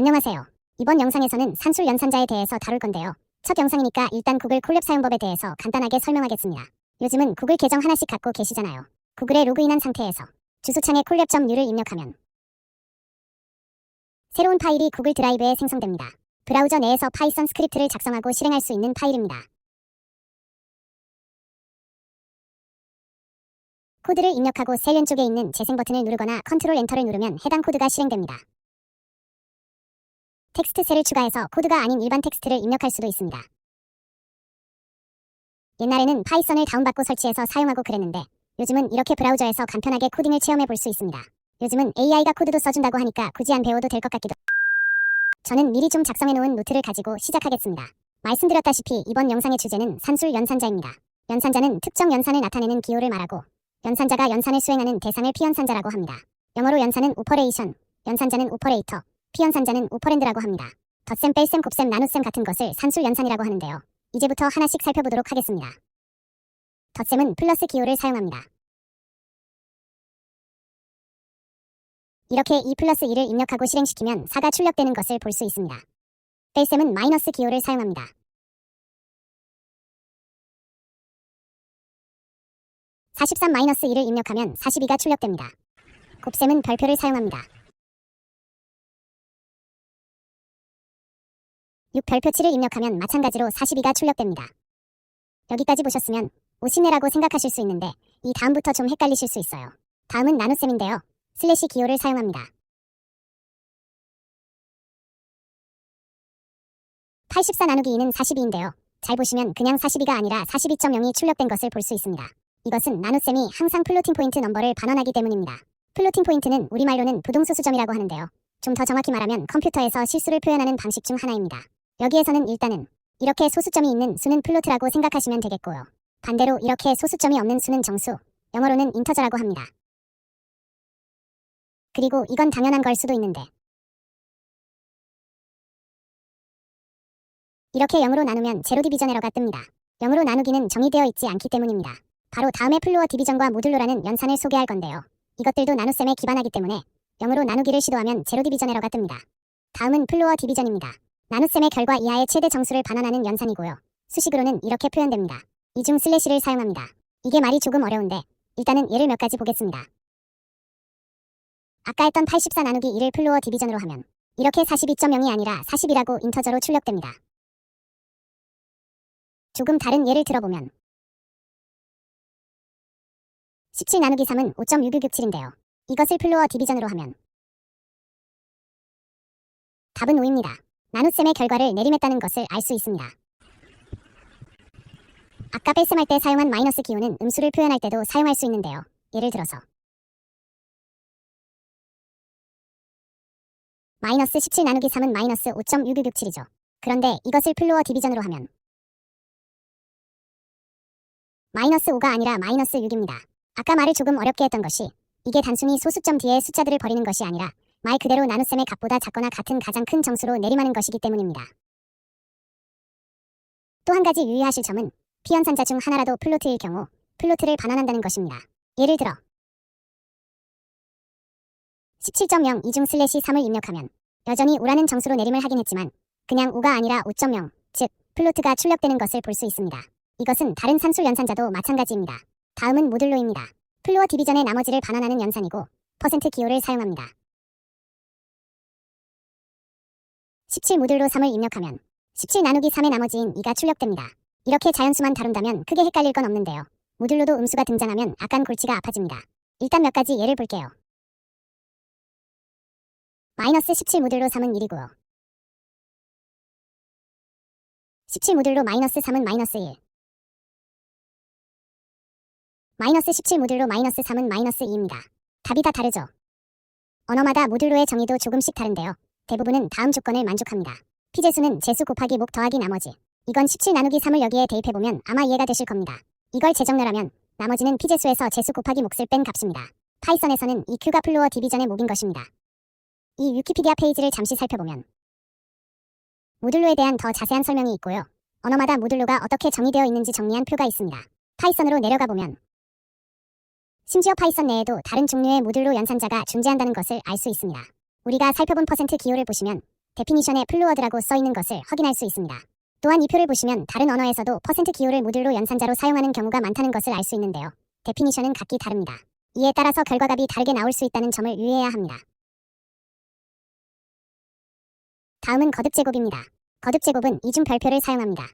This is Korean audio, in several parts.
안녕하세요. 이번 영상에서는 산술 연산자에 대해서 다룰 건데요. 첫 영상이니까 일단 구글 콜랩 사용법에 대해서 간단하게 설명하겠습니다. 요즘은 구글 계정 하나씩 갖고 계시잖아요. 구글에 로그인한 상태에서 주소창에 콜랩.u를 입력하면 새로운 파일이 구글 드라이브에 생성됩니다. 브라우저 내에서 파이썬 스크립트를 작성하고 실행할 수 있는 파일입니다. 코드를 입력하고 셀 왼쪽에 있는 재생 버튼을 누르거나 컨트롤 엔터를 누르면 해당 코드가 실행됩니다. 텍스트 셀을 추가해서 코드가 아닌 일반 텍스트를 입력할 수도 있습니다. 옛날에는 파이썬을 다운받고 설치해서 사용하고 그랬는데 요즘은 이렇게 브라우저에서 간편하게 코딩을 체험해 볼 수 있습니다. 요즘은 AI가 코드도 써준다고 하니까 굳이 안 배워도 될 것 같기도. 저는 미리 좀 작성해놓은 노트를 가지고 시작하겠습니다. 말씀드렸다시피 이번 영상의 주제는 산술 연산자입니다. 연산자는 특정 연산을 나타내는 기호를 말하고 연산자가 연산을 수행하는 대상을 피연산자라고 합니다. 영어로 연산은 오퍼레이션, 연산자는 오퍼레이터, 피연산자는 오퍼랜드라고 합니다. 덧셈, 뺄셈, 곱셈, 나눗셈 같은 것을 산술 연산이라고 하는데요. 이제부터 하나씩 살펴보도록 하겠습니다. 덧셈은 플러스 기호를 사용합니다. 이렇게 2 플러스 2를 입력하고 실행시키면 4가 출력되는 것을 볼 수 있습니다. 뺄셈은 마이너스 기호를 사용합니다. (43-2를) 입력하면 42가 출력됩니다. 곱셈은 별표를 사용합니다. 6 별표 7을 입력하면 마찬가지로 42가 출력됩니다. 여기까지 보셨으면 50네라고 생각하실 수 있는데 이 다음부터 좀 헷갈리실 수 있어요. 다음은 나눗셈인데요. 슬래시 기호를 사용합니다. 84 나누기 2는 42인데요. 잘 보시면 그냥 42가 아니라 42.0이 출력된 것을 볼 수 있습니다. 이것은 나눗셈이 항상 플로팅 포인트 넘버를 반환하기 때문입니다. 플로팅 포인트는 우리말로는 부동소수점이라고 하는데요. 좀 더 정확히 말하면 컴퓨터에서 실수를 표현하는 방식 중 하나입니다. 여기에서는 일단은 이렇게 소수점이 있는 수는 플로트라고 생각하시면 되겠고요. 반대로 이렇게 소수점이 없는 수는 정수, 영어로는 인터저라고 합니다. 그리고 이건 당연한 걸 수도 있는데 이렇게 0으로 나누면 제로 디비전 에러가 뜹니다. 0으로 나누기는 정의되어 있지 않기 때문입니다. 바로 다음에 플로어 디비전과 모듈로라는 연산을 소개할 건데요. 이것들도 나눗셈에 기반하기 때문에 0으로 나누기를 시도하면 제로 디비전 에러가 뜹니다. 다음은 플로어 디비전입니다. 나눗셈의 결과 이하의 최대 정수를 반환하는 연산이고요. 수식으로는 이렇게 표현됩니다. 이중 슬래시를 사용합니다. 이게 말이 조금 어려운데 일단은 예를 몇 가지 보겠습니다. 아까 했던 84 나누기 2를 플로어 디비전으로 하면 이렇게 42.0이 아니라 40이라고 인터저로 출력됩니다. 조금 다른 예를 들어보면 17 나누기 3은 5.66667인데요. 이것을 플로어 디비전으로 하면 답은 5입니다. 나눗셈의 결과를 내림했다는 것을 알 수 있습니다. 아까 뺄셈할 때 사용한 마이너스 기호는 음수를 표현할 때도 사용할 수 있는데요. 예를 들어서 마이너스 17 나누기 3은 마이너스 5.6667이죠. 그런데 이것을 플로어 디비전으로 하면 마이너스 5가 아니라 마이너스 6입니다. 아까 말을 조금 어렵게 했던 것이 이게 단순히 소수점 뒤에 숫자들을 버리는 것이 아니라 말 그대로 나눗셈의 값보다 작거나 같은 가장 큰 정수로 내림하는 것이기 때문입니다. 또 한 가지 유의하실 점은 피연산자 중 하나라도 플로트일 경우 플로트를 반환한다는 것입니다. 예를 들어 17.0 이중 슬래시 3을 입력하면 여전히 5라는 정수로 내림을 하긴 했지만 그냥 5가 아니라 5.0, 즉 플로트가 출력되는 것을 볼 수 있습니다. 이것은 다른 산술 연산자도 마찬가지입니다. 다음은 모듈로입니다. 플로어 디비전의 나머지를 반환하는 연산이고 퍼센트 기호를 사용합니다. 17 모듈로 3을 입력하면 17 나누기 3의 나머지인 2가 출력됩니다. 이렇게 자연수만 다룬다면 크게 헷갈릴 건 없는데요. 모듈로도 음수가 등장하면 약간 골치가 아파집니다. 일단 몇 가지 예를 볼게요. 마이너스 17 모듈로 3은 1이고요. 17 모듈로 마이너스 3은 마이너스 1. 마이너스 17 모듈로 마이너스 3은 마이너스 2입니다. 답이 다 다르죠? 언어마다 모듈로의 정의도 조금씩 다른데요. 대부분은 다음 조건을 만족합니다. 피재수는 재수 곱하기 목 더하기 나머지. 이건 17 나누기 3을 여기에 대입해보면 아마 이해가 되실 겁니다. 이걸 재정렬하면 나머지는 피재수에서 재수 곱하기 몫을 뺀 값입니다. 파이썬에서는 이 Q가 플로어 디비전의 목인 것입니다. 이 위키피디아 페이지를 잠시 살펴보면 모듈로에 대한 더 자세한 설명이 있고요. 언어마다 모듈로가 어떻게 정의되어 있는지 정리한 표가 있습니다. 파이썬으로 내려가 보면 심지어 파이썬 내에도 다른 종류의 모듈로 연산자가 존재한다는 것을 알 수 있습니다. 우리가 살펴본 퍼센트 기호를 보시면 데피니션에 플루어드라고 써있는 것을 확인할 수 있습니다. 또한 이 표를 보시면 다른 언어에서도 퍼센트 기호를 모듈로 연산자로 사용하는 경우가 많다는 것을 알 수 있는데요. 데피니션은 각기 다릅니다. 이에 따라서 결과값이 다르게 나올 수 있다는 점을 유의해야 합니다. 다음은 거듭제곱입니다. 거듭제곱은 이중 별표를 사용합니다.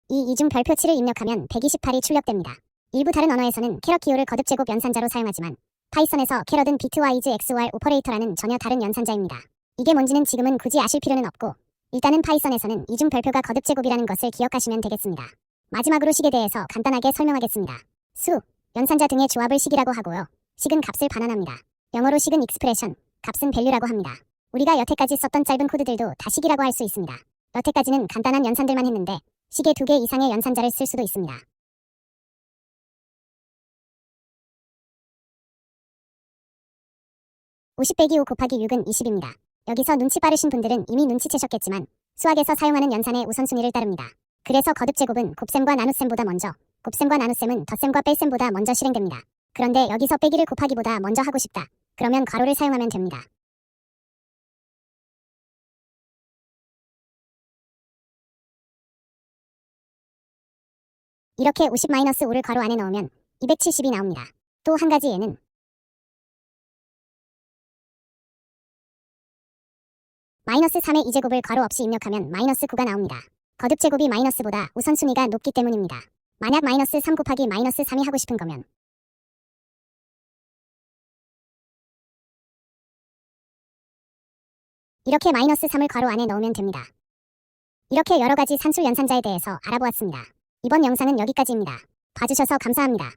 이 이중 별표 7을 입력하면 128이 출력됩니다. 일부 다른 언어에서는 캐럿 기호를 거듭제곱 연산자로 사용하지만 파이썬에서 캐럿은 비트와이즈 XOR 오퍼레이터라는 전혀 다른 연산자입니다. 이게 뭔지는 지금은 굳이 아실 필요는 없고 일단은 파이썬에서는 이중 별표가 거듭제곱이라는 것을 기억하시면 되겠습니다. 마지막으로 식에 대해서 간단하게 설명하겠습니다. 수, 연산자 등의 조합을 식이라고 하고요. 식은 값을 반환합니다. 영어로 식은 익스프레션, 값은 밸류라고 합니다. 우리가 여태까지 썼던 짧은 코드들도 다 식이라고 할 수 있습니다. 여태까지는 간단한 연산들만 했는데 식에 2개 이상의 연산자를 쓸 수도 있습니다. (50 빼기 5 곱하기 6은 20입니다) 여기서 눈치 빠르신 분들은 이미 눈치채셨겠지만 수학에서 사용하는 연산의 우선순위를 따릅니다. 그래서 거듭제곱은 곱셈과 나눗셈보다 먼저, 곱셈과 나눗셈은 덧셈과 뺄셈보다 먼저 실행됩니다. 그런데 여기서 빼기를 곱하기보다 먼저 하고 싶다. 그러면 괄호를 사용하면 됩니다. 이렇게 50-5를 괄호 안에 넣으면 270이 나옵니다. 또 한 가지 예는 -3의 2제곱을 괄호 없이 입력하면 -9가 나옵니다. 거듭제곱이 마이너스보다 우선순위가 높기 때문입니다. 만약 -3 곱하기 -3이 하고 싶은 거면 이렇게 -3을 괄호 안에 넣으면 됩니다. 이렇게 여러가지 산술 연산자에 대해서 알아보았습니다. 이번 영상은 여기까지입니다. 봐주셔서 감사합니다.